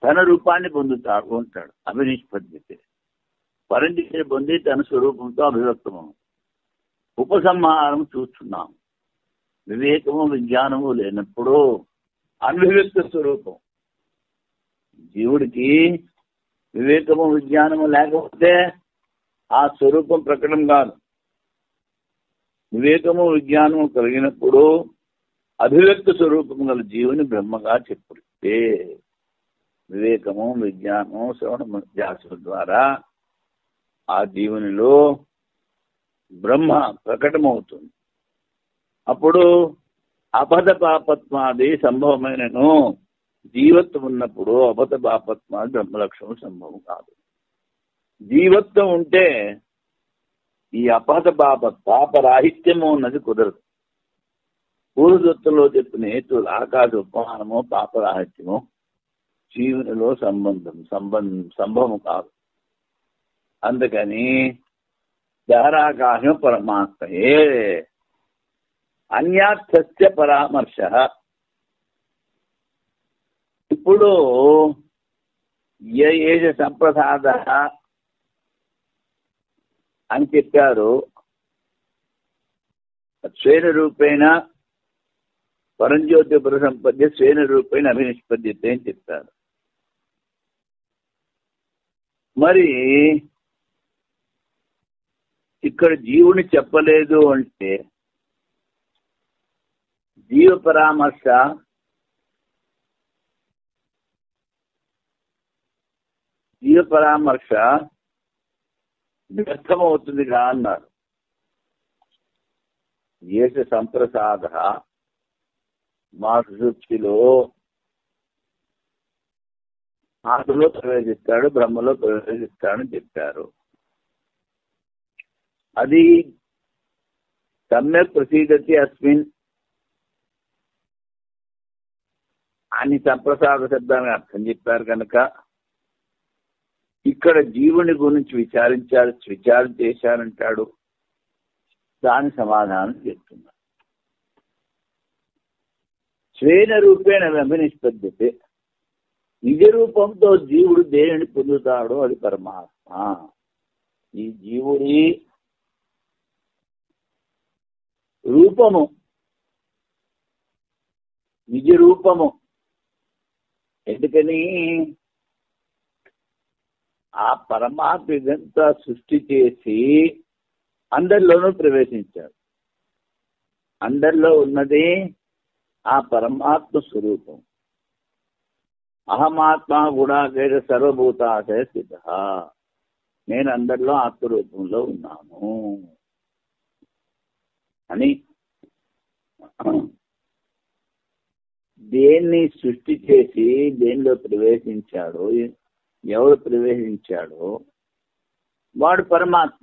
తన రూపాన్ని పొందుతాడు అంటాడు. అభినిష్పద్యతే. పరంజ్యోతిని పొంది తన స్వరూపంతో అభివ్యక్తము. ఉపసంహారం చూస్తున్నాం. వివేకము విజ్ఞానము లేనప్పుడు అన్వివ్యక్త స్వరూపం. జీవుడికి వివేకము విజ్ఞానము లేకపోతే ఆ స్వరూపం ప్రకటన కాదు. వివేకము విజ్ఞానము కలిగినప్పుడు అభివ్యక్త స్వరూపం గల జీవుని బ్రహ్మగా చెప్పుడితే వివేకము విజ్ఞానము శ్రవణ ధ్యాసల ద్వారా ఆ జీవునిలో బ్రహ్మ ప్రకటమవుతుంది. అప్పుడు అపద పాపత్మాది సంభవమైనను జీవత్వం ఉన్నప్పుడు అపద పాపత్మాది బ్రహ్మలక్షణం సంభవం కాదు. జీవత్వం ఉంటే ఈ అపద పాపరాహిత్యము అన్నది కుదరదు. పూర్వదత్తులో చెప్పిన హేతువులు ఆకాశ ఉపమానము పాపరాహిత్యము జీవునిలో సంభవం కాదు. అందుకని దహరాకాశం పరమాత్మయే. అన్యార్థస్య పరామర్శ. ఇప్పుడు ఏష సంప్రసాద అని చెప్పారు. స్వేన రూపేణ పరంజ్యోతి సంపద్య స్వేన రూపేణ అభినిష్పద్యతే అని చెప్పారు. మరి ఇక్కడ జీవుని చెప్పలేదు అంటే జీవ పరామర్శ వ్యర్థమవుతుందిగా అన్నారు. ఏష సంప్రసాద మా సుషుప్తిలో ఆత్మలో ప్రవేశిస్తాడు, బ్రహ్మలో ప్రవేశిస్తాడని చెప్పారు. అది సమ్యక్ ప్రసీదతి అస్మిన్ అని సంప్రసాద శబ్దాన్ని అర్థం చెప్పారు కనుక ఇక్కడ జీవుని గురించి విచారం చేశారంటాడు. దాని సమాధానం చెప్తున్నారు. స్వేన రూపేణ అభినిష్పద్యతే. నిజ రూపంతో జీవుడు దేనిని పొందుతాడో అది పరమాత్మ. ఈ జీవుడి రూపము నిజ రూపము. ఎందుకని? ఆ పరమాత్మ ఇదంతా సృష్టి చేసి అందరిలోనూ ప్రవేశించాడు. అందరిలో ఉన్నది ఆ పరమాత్మ స్వరూపం. అహమాత్మ గుణాకేశ సర్వభూతాశయ స్థిత. నేను అందరిలో ఆత్మరూపంలో ఉన్నాను అని దేన్ని సృష్టి చేసి దేనిలో ప్రవేశించాడో ఎవరు ప్రవేశించాడో వాడు పరమాత్మ.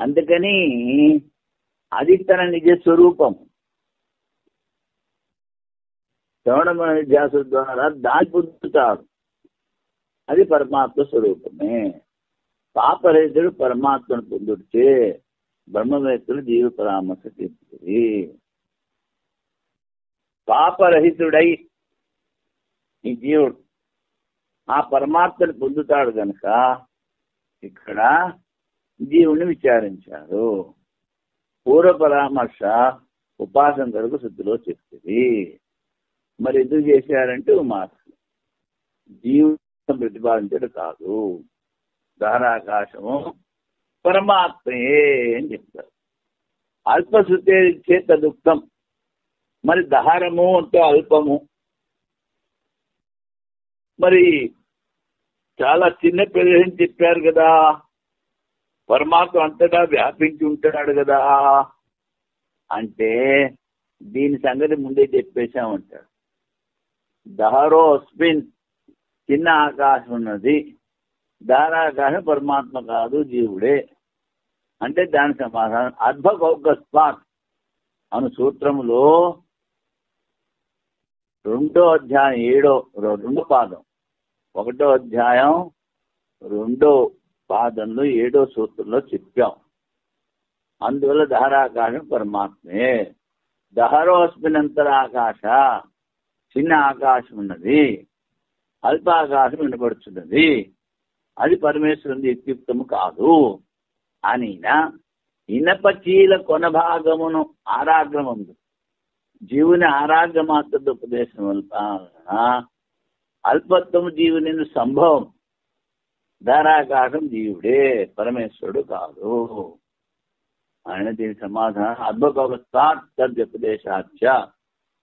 అందుకని అది తన నిజ స్వరూపం. శ్రవణ ధ్యాస ద్వారా దాన్ని పొందుతాడు. అది పరమాత్మ స్వరూపమే. పాపరహితుడు పరమాత్మను పొందుడితే బ్రహ్మవేత్తలు జీవ పరామర్శ చెప్తుంది. పాపరహితుడై ఈ జీవుడు ఆ పరమాత్మను పొందుతాడు కనుక ఇక్కడ జీవుని విచారించారు. పూర్వ పరామర్శ ఉపాసన కొరకు శుద్ధిలో చెప్తుంది. మరి ఎందుకు చేశారంటే ఉమాసం జీవుని ప్రతిపాదించడం కాదు, ధారాకాశము పరమాత్మయే అని చెప్తారు. అల్పశృతే చేత దుఃఖం. మరి దహారము అంటే అల్పము. మరి చాలా చిన్న ప్రదేశం చెప్పారు కదా, పరమాత్మ అంతటా వ్యాపించి ఉంటాడు కదా అంటే దీని సంగతి ముందే చెప్పేశామంటాడు. దహరో అస్మిన్, చిన్న ఆకాశం ఉన్నది, ధారాకాశం పరమాత్మ కాదు జీవుడే అంటే దాని సమాధానం అర్ధగౌగస్మాత్ అను సూత్రములో 2వ అధ్యాయం 2వ పాదం 1వ అధ్యాయం 2వ పాదంలో 7వ సూత్రంలో చెప్పాం. అందువల్ల ధారాకాశం పరమాత్మే. దహరోస్మినంతరాకాశ, చిన్న ఆకాశం ఉన్నది, అల్పాకాశం వినపడుతున్నది, అది పరమేశ్వరుని యుక్తియుక్తము కాదు అనినా ఇనపచీల కొనభాగమును ఆరాగ్రమందు జీవుని ఆరాగ్య మాత్ర ఉపదేశం వల్ల అల్పత్వము జీవుని సంభవం, ధారాకాశం జీవుడే పరమేశ్వరుడు కాదు ఆయన. దీని సమాధానం అద్భుతోపదేశాచ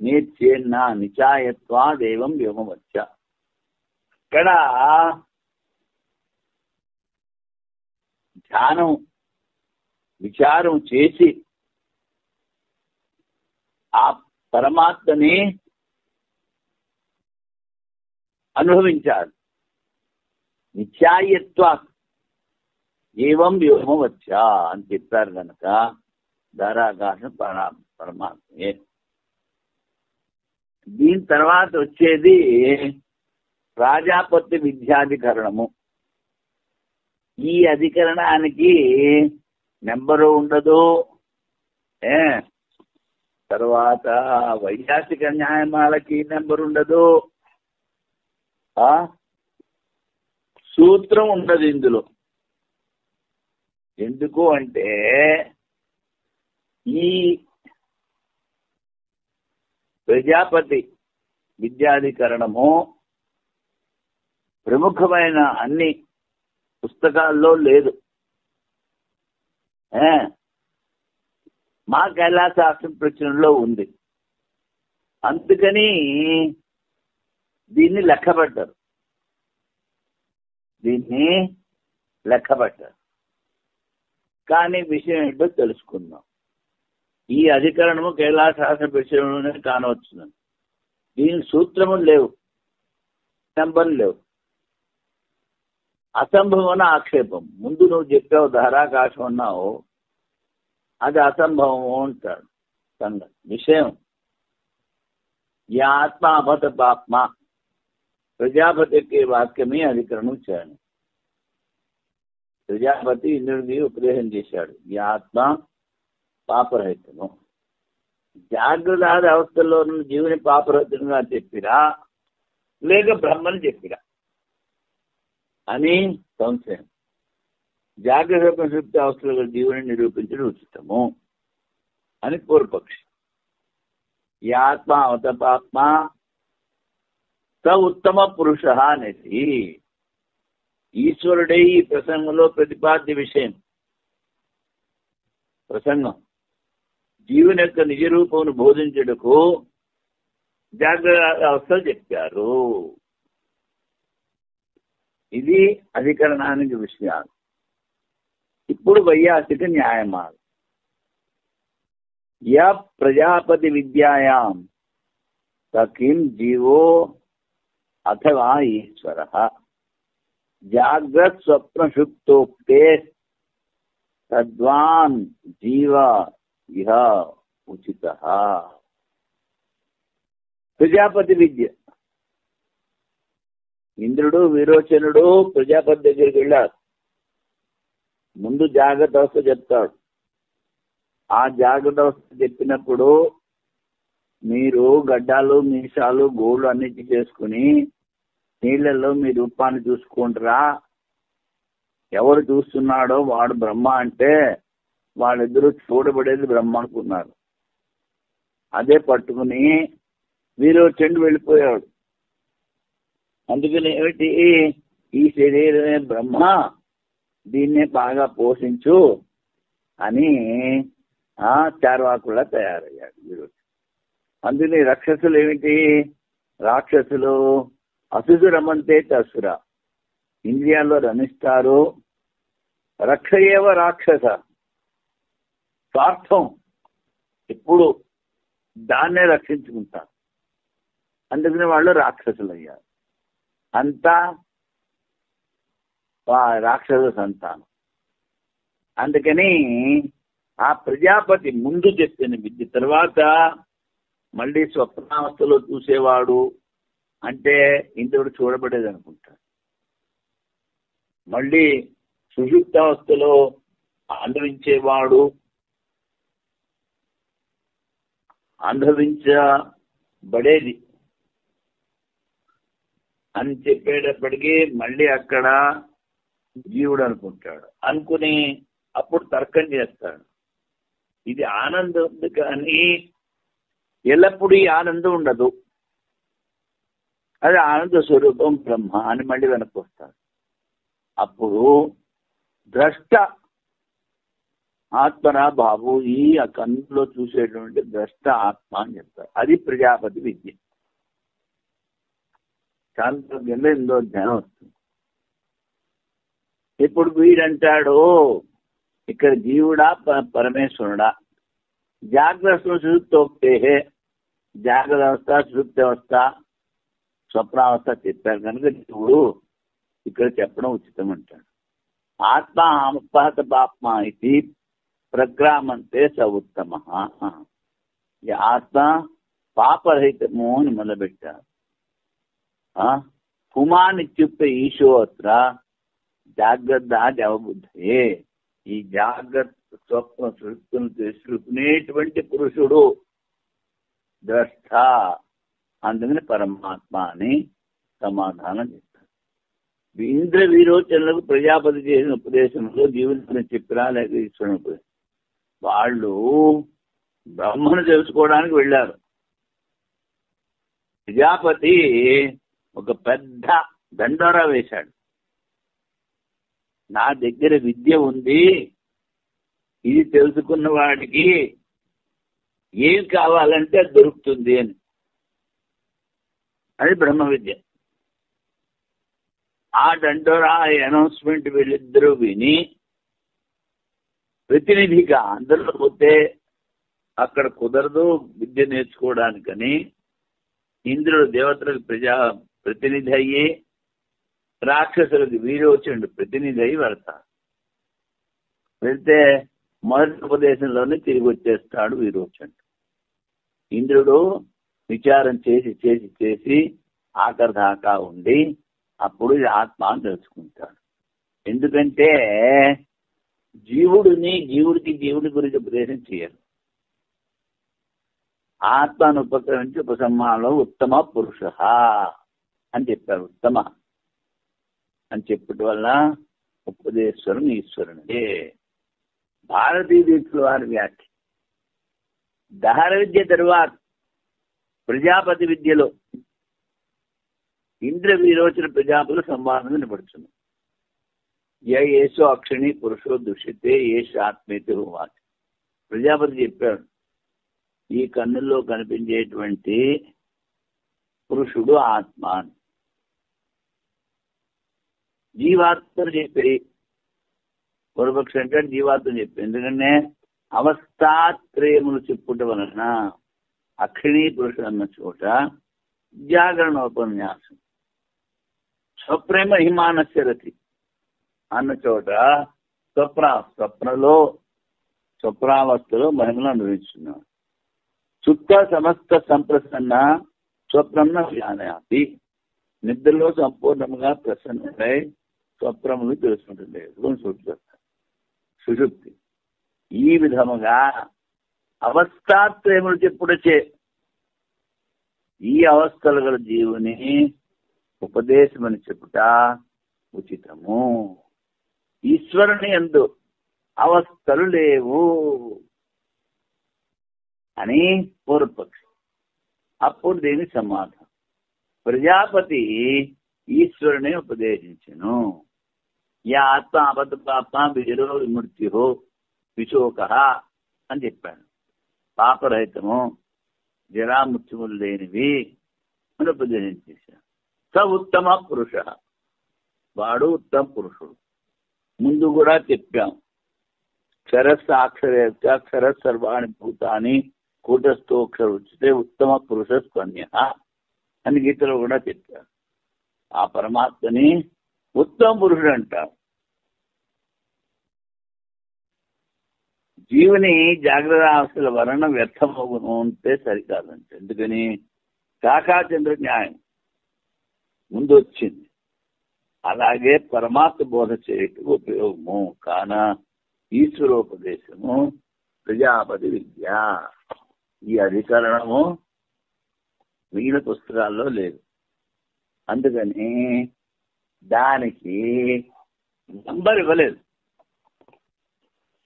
నీచేన్న నిచాయత్వాదేవం వ్యోమవచ్చ. ఇక్కడ ధ్యానం విచారం చేసి ఆ పరమాత్మని అనుభవించాలి. నిత్యాయత్వ ఏవం వ్యోమవచ్చ అని చెప్పారు కనుక ధారాకాశం పరమాత్మే. దీని తర్వాత వచ్చేది ప్రాజాపత్య విద్యాధికరణము. ఈ అధికరణానికి నెంబరు ఉండదు. తర్వాత వైయాసిక న్యాయమాలకి నెంబర్ ఉండదు, సూత్రం ఉండదు ఇందులో. ఎందుకు అంటే ఈ ప్రజాపతి విద్యాధికరణము ప్రముఖమైన అన్ని పుస్తకాల్లో లేదు. మా కైలాసాస్త్రం ప్రచురణలో ఉంది. అందుకని దీన్ని లెక్కబడ్డారు. కానీ విషయం ఏంటో తెలుసుకుందాం. ఈ అధికరణము కైలాసాస్త్ర ప్రచురణలోనే కానవచ్చును. దీని సూత్రములు లేవు, నెంబర్లు లేవు. అసంభవన ఆక్షేపం. ముందు నువ్వు చెప్పావు ధారాకాశం అన్నావు, అది అసంభవము అంటాడు సంగతి విషయం. ఈ ఆత్మ అభత పాప్మ ప్రజాపతికి వాక్యమే అధికరణం చేయండి. ప్రజాపతి ఇంద్రుడికి ఉపదేశం చేశాడు, ఈ ఆత్మ పాపరహితము. జాగ్రత్త అవస్థల్లో జీవుని పాపరహితంగా చెప్పిరా లేక బ్రహ్మని చెప్పిరా అని సంశయం. జాగ్రత్త సుప్త అవస్థలో జీవుని నిరూపించడం ఉచితము అని పూర్వపక్షి. ఈ ఆత్మ అవతపాత్మ స ఉత్తమ పురుష అనేది ఈశ్వరుడే ఈ ప్రసంగంలో ప్రతిపాద్య విషయం. ప్రసంగం జీవుని యొక్క నిజ రూపమును బోధించుటకు జాగ్రత్త అవస్థలు చెప్పారు. ఇది అధికరణానికి విషయాలు. ఇప్పుడు వైయాసిక న్యాయమాలు. యా ప్రజాపతి విద్యాయాం సకిం జీవో అథవా ఈశ్వర జాగ్రత్త స్వప్న సుప్తోక్తే తద్వాన్ జీవ ఇహ ఉచిత. ప్రజాపతి విద్య. ఇంద్రుడు విరోచనుడు ప్రజాపతి దగ్గరికి వెళ్ళారు. ముందు జాగ్రత్త అవస్థ చెప్తాడు. ఆ జాగ్రత్త అవస్థ చెప్పినప్పుడు మీరు గడ్డాలు మీసాలు గోళ్ళు అన్నిటి చేసుకుని నీళ్ళల్లో మీ రూపాన్ని చూసుకుంటారా, ఎవరు చూస్తున్నాడో వాడు బ్రహ్మ అంటే వాళ్ళిద్దరూ చూడబడేది బ్రహ్మ అనుకున్నారు. అదే పట్టుకుని విరోచనుడు వెళ్ళిపోయాడు. అందుకని ఏమిటి, ఈ శరీరమే బ్రహ్మ, దీన్నే బాగా పోషించు అని చార్వాకులా తయారయ్యాడు విరోచనుడు. అందుకని రాక్షసులు ఏమిటి, రాక్షసులు అసుసు రమంతే అసుర, ఇంద్రియాల్లో రమిస్తారు. రక్షయేవ రాక్షస, స్వార్థం ఎప్పుడు దాన్నే రక్షించుకుంటారు. అందుకని వాళ్ళు రాక్షసులు అయ్యారు. అంతా రాక్షస సంతానం. అందుకని ఆ ప్రజాపతి ముందు చెప్పిన విద్య తర్వాత మళ్ళీ స్వప్నావస్థలో చూసేవాడు అంటే ఇంద్రుడు చూడబడేది అనుకుంటాడు. మళ్ళీ సుషుప్తావస్థలో అనుభవించేవాడు, అనుభవించబడేది అని చెప్పేటప్పటికీ మళ్ళీ అక్కడ జీవుడు అనుకుంటాడు. అనుకుని అప్పుడు తర్కం చేస్తాడు. ఇది ఆనందం ఉంది కానీ ఎల్లప్పుడూ ఈ ఆనందం ఉండదు, అది ఆనంద స్వరూపం బ్రహ్మ అని మళ్ళీ వెనక్కి వస్తాడు. అప్పుడు ద్రష్ట ఆత్మరా బాబు, ఈ కన్నులో చూసేటువంటి ద్రష్ట ఆత్మ అని చెప్తారు. అది ప్రజాపతి విద్య. చాంద్రోగ్యంలో ఎంతో జ్ఞానం వస్తుంది. ఇప్పుడు వీడంటాడు ఇక్కడ జీవుడా పరమేశ్వరుడా, జాగ్రత్త సుషుప్తోక్తే, జాగ్రత్త అవస్థ సుషుప్తి అవస్థ స్వప్నావస్థ చెప్పారు కనుక జీవుడు ఇక్కడ చెప్పడం ఉచితం అంటాడు. ఆత్మ అపహత పాప్మ ఇది ప్రగ్రామంతే స ఉత్తమ. ఈ ఆత్మ పాపరహితము అని మొదలుపెట్టారు. పుమానిత్యుక్త ఈశో అత్ర జాగ్రత్త జవబుద్ధే. ఈ జాగ్రత్త స్వప్న సృష్టిని తెలుసుకునేటువంటి పురుషుడు ద్రష్ట, అందుకని పరమాత్మ అని సమాధానం చెప్తారు. ఇంద్ర విరోచనులకు ప్రజాపతి చేసిన ఉపదేశంలో జీవుని చెప్పినా లేక ఈశ్వరుని ఉపదేశం, వాళ్ళు బ్రహ్మను తెలుసుకోవడానికి వెళ్ళారు. ప్రజాపతి ఒక పెద్ద దండోరా వేశాడు. నా దగ్గర విద్య ఉంది, ఇది తెలుసుకున్న వాడికి ఏం కావాలంటే దొరుకుతుంది అని. అది బ్రహ్మ విద్య. ఆ దండోరా అనౌన్స్మెంట్ వీళ్ళిద్దరూ విని ప్రతినిధిగా, అందరిలో పోతే అక్కడ కుదరదు విద్య నేర్చుకోవడానికని ఇంద్రుడు దేవతలకు ప్రతినిధి అయ్యి రాక్షసులకు విరోచనుడు ప్రతినిధి అయి వెళ్తాడు. వెళ్తే మొదటి ఉపదేశంలోనే తిరిగి వచ్చేస్తాడు విరోచనుడు. ఇంద్రుడు విచారం చేసి చేసి చేసి ఆఖరి దాకా ఉండి అప్పుడు ఆత్మ అని తెలుసుకుంటాడు. ఎందుకంటే జీవుడి గురించి ఉపదేశం చేయరు. ఆత్మను ఉపక్రమించి ఉపసంహారంలో ఉత్తమ పురుష అని చెప్పారు. ఉత్తమ అని చెప్పటం వల్ల ఉపదేశ్వరుని ఈశ్వరునిదే. భారతీయ దీక్షల వారి వ్యాఖ్య. దహర విద్య తరువాత ప్రజాపతి విద్యలో ఇంద్ర విరోచన ప్రజాపతుల సంవాదం వినపడుతుంది. ఏషో అక్షిణి పురుషో దుష్యతే ఏష ఆత్మేతి హోవాచ. ప్రజాపతి చెప్పాడు, ఈ కన్నుల్లో కనిపించేటువంటి పురుషుడు ఆత్మ. జీవాత్మను చెప్పి పూర్వపక్షి అంటే జీవాత్మను చెప్పి, ఎందుకంటే అవస్థాత్రయములు చెప్పుట వలన అక్షిణీ పురుషుడు అన్న చోట జాగరణోపన్యాసం, స్వప్రేమ హిమానస్య రతి అన్న చోట స్వప్నావస్థలో మహిమను అనుభవిస్తున్నాడు. సుప్త సమస్త సంప్రసన్న స్వప్నం జ్ఞానాతి, నిద్రలో సంపూర్ణంగా ప్రసన్నుడై స్వప్నములు తెలుసుకుంటుంది సుషుప్తి. ఈ విధముగా అవస్థాత్రయములు చెప్పుడచే ఈ అవస్థలు గల జీవుని ఉపదేశమని చెప్పుట ఉచితము. ఈశ్వరుని యందు అవస్థలు లేవు అని పూర్వపక్షి. అప్పుడు దీని సమాధానం, ప్రజాపతి ఈశ్వరుని ఉపదేశించను. యా ఆత్మ అబద్ధ పాప విజరో విమృత్యు విశోక అని చెప్పాడు. పాపరహితము, జరామృత్యుములు లేనివి అని ఉపదేశించేశాడు. స ఉత్తమ పురుష, వాడు ఉత్తమ పురుషుడు. ముందు కూడా చెప్పాం, క్షర సర్వాణి భూతాని కూటస్థోక్షర ఉచితే ఉత్తమ పురుష స్వన్య అని గీతలో కూడా చెప్పారు. ఆ పరమాత్మని ఉత్తమ పురుషుడు అంటారు. జీవుని జాగ్రత్త అవస్థల వలన వ్యర్థమవును అంటే సరికాదంట. ఎందుకని కాకాచంద్ర న్యాయం ముందు వచ్చింది. అలాగే పరమాత్మ బోధ చేయటం ఉపయోగము కాన ఈశ్వరోపదేశము ప్రజాపతి విద్య. ఈ అధికరణము మిగిలిన పుస్తకాల్లో లేదు. అందుకని దానికి నంబర్ ఇవ్వలేదు.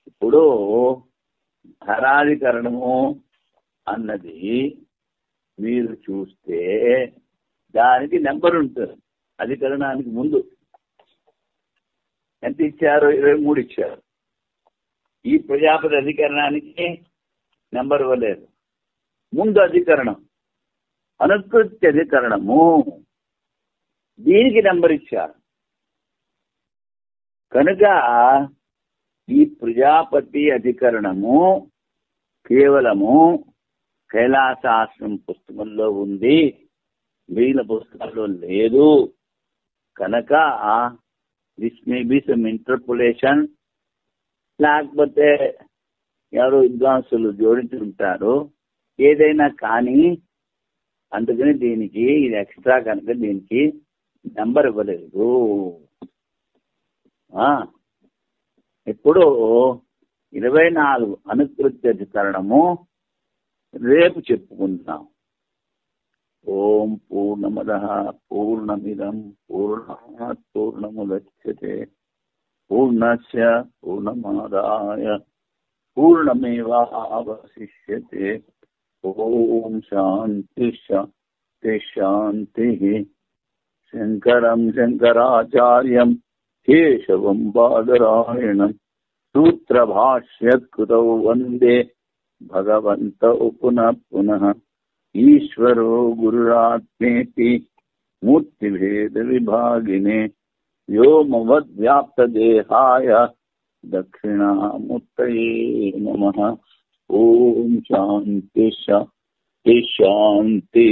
ఇప్పుడు ధరాధికరణము అన్నది మీరు చూస్తే దానికి నెంబర్ ఉంటుంది. అధికరణానికి ముందు ఎంత ఇచ్చారు? 23 ఇచ్చారు. ఈ ప్రజాపతి అధికరణానికి నెంబర్ ఇవ్వలేదు. ముందు అధికరణం అనుకృత్య అధికరణము, దీనికి నెంబర్ ఇచ్చారు. కనుక ఈ ప్రజాపతి అధికరణము కేవలము కైలాసాశ్రమం పుస్తకంలో ఉంది, మిగిలిన పుస్తకాల్లో లేదు. కనుక this may be some interpolation, లేకపోతే ఎవరు విద్వాంసులు జోడించుకుంటారు, ఏదైనా కానీ. అందుకని దీనికి ఇది ఎక్స్ట్రా కనుక దీనికి నెంబర్ ఇవ్వలేదు. ఇప్పుడు 24 అనుకృత్య అధికరణము రేపు చెప్పుకుందాం. ఓం పూర్ణమదః పూర్ణమిదం పూర్ణాత్ పూర్ణముదచ్యతే పూర్ణస్య పూర్ణమాదాయ పూర్ణమేవావశిష్యతే. ఓం శాంతి శాంతి శాంతి. శంకరం శంకరాచార్యం కేశవం బాదరాయణం సూత్రభాష్యకృతౌ వందే భగవంతౌ పునః పునః. ఈశ్వరో గురురాత్మేతి మూర్తిభేద విభాగినే వ్యోమవద్వ్యాప్తదేహాయ దక్షిణామూర్తయే నమః. ఓం శాంతి శాంతి శాంతి.